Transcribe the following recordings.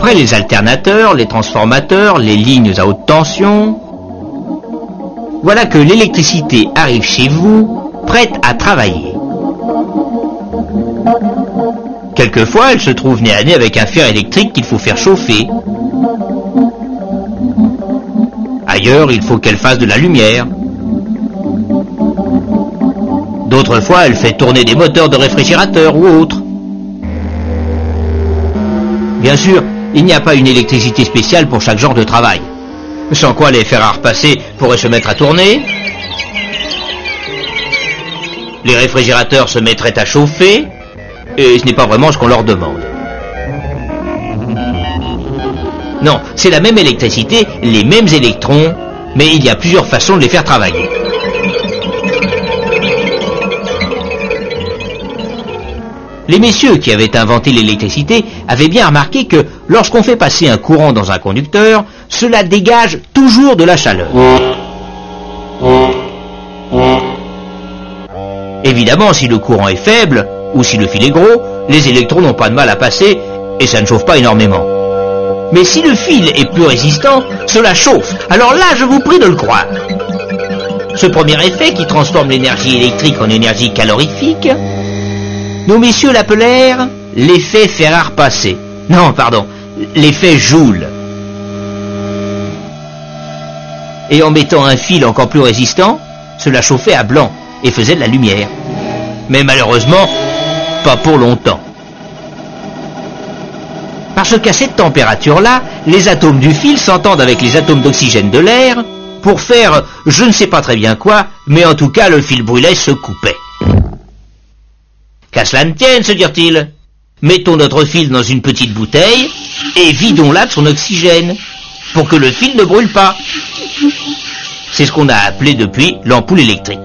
Après les alternateurs, les transformateurs, les lignes à haute tension, voilà que l'électricité arrive chez vous, prête à travailler. Quelquefois, elle se trouve nez à nez avec un fer électrique qu'il faut faire chauffer. Ailleurs, il faut qu'elle fasse de la lumière. D'autres fois, elle fait tourner des moteurs de réfrigérateur ou autres. Bien sûr, il n'y a pas une électricité spéciale pour chaque genre de travail. Sans quoi les fers à repasser pourraient se mettre à tourner. Les réfrigérateurs se mettraient à chauffer. Et ce n'est pas vraiment ce qu'on leur demande. Non, c'est la même électricité, les mêmes électrons, mais il y a plusieurs façons de les faire travailler. Les messieurs qui avaient inventé l'électricité avaient bien remarqué que lorsqu'on fait passer un courant dans un conducteur, cela dégage toujours de la chaleur. Évidemment, si le courant est faible, ou si le fil est gros, les électrons n'ont pas de mal à passer et ça ne chauffe pas énormément. Mais si le fil est plus résistant, cela chauffe. Alors là, je vous prie de le croire. Ce premier effet qui transforme l'énergie électrique en énergie calorifique, nos messieurs l'appelèrent l'effet fer à repasser. Non, pardon, l'effet Joule. Et en mettant un fil encore plus résistant, cela chauffait à blanc et faisait de la lumière. Mais malheureusement, pas pour longtemps. Parce qu'à cette température-là, les atomes du fil s'entendent avec les atomes d'oxygène de l'air pour faire je ne sais pas très bien quoi, mais en tout cas le fil brûlait, se coupait. Qu'à cela ne tienne, se dirent-ils. Mettons notre fil dans une petite bouteille et vidons-la de son oxygène pour que le fil ne brûle pas. C'est ce qu'on a appelé depuis l'ampoule électrique.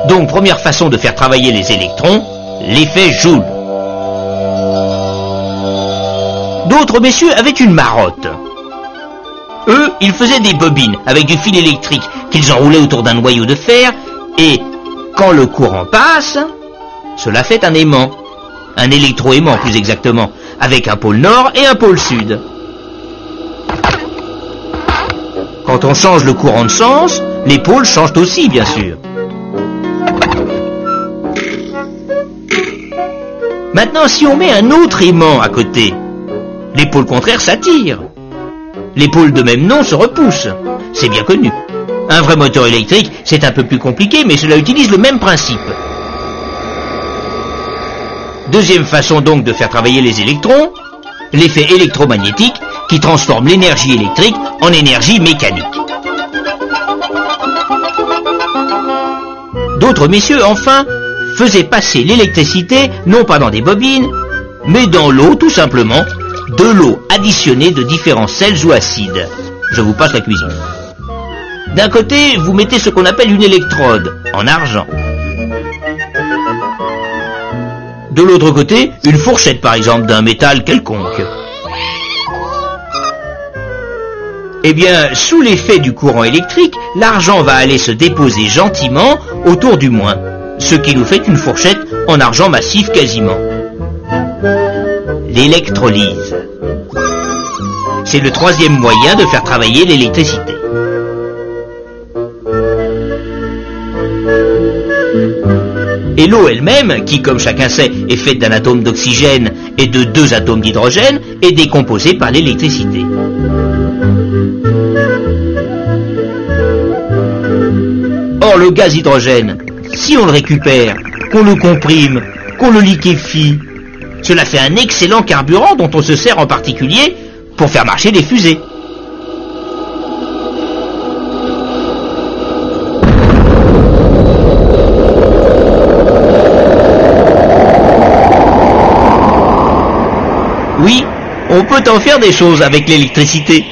Donc, première façon de faire travailler les électrons, l'effet Joule. D'autres messieurs avaient une marotte. Eux, ils faisaient des bobines avec du fil électrique qu'ils enroulaient autour d'un noyau de fer et, quand le courant passe, cela fait un aimant. Un électroaimant plus exactement, avec un pôle nord et un pôle sud. Quand on change le courant de sens, les pôles changent aussi, bien sûr. Maintenant, si on met un autre aimant à côté, les pôles contraires s'attirent. Les pôles de même nom se repoussent. C'est bien connu. Un vrai moteur électrique, c'est un peu plus compliqué, mais cela utilise le même principe. Deuxième façon donc de faire travailler les électrons, l'effet électromagnétique qui transforme l'énergie électrique en énergie mécanique. D'autres messieurs, enfin, faisaient passer l'électricité non pas dans des bobines, mais dans l'eau tout simplement, de l'eau additionnée de différents sels ou acides. Je vous passe la cuisine. D'un côté, vous mettez ce qu'on appelle une électrode, en argent. De l'autre côté, une fourchette par exemple d'un métal quelconque. Eh bien, sous l'effet du courant électrique, l'argent va aller se déposer gentiment autour du moins, ce qui nous fait une fourchette en argent massif quasiment. L'électrolyse. C'est le troisième moyen de faire travailler l'électricité. Et l'eau elle-même, qui comme chacun sait est faite d'un atome d'oxygène et de 2 atomes d'hydrogène, est décomposée par l'électricité. Or le gaz hydrogène, si on le récupère, qu'on le comprime, qu'on le liquéfie, cela fait un excellent carburant dont on se sert en particulier pour faire marcher les fusées. Oui, on peut en faire des choses avec l'électricité.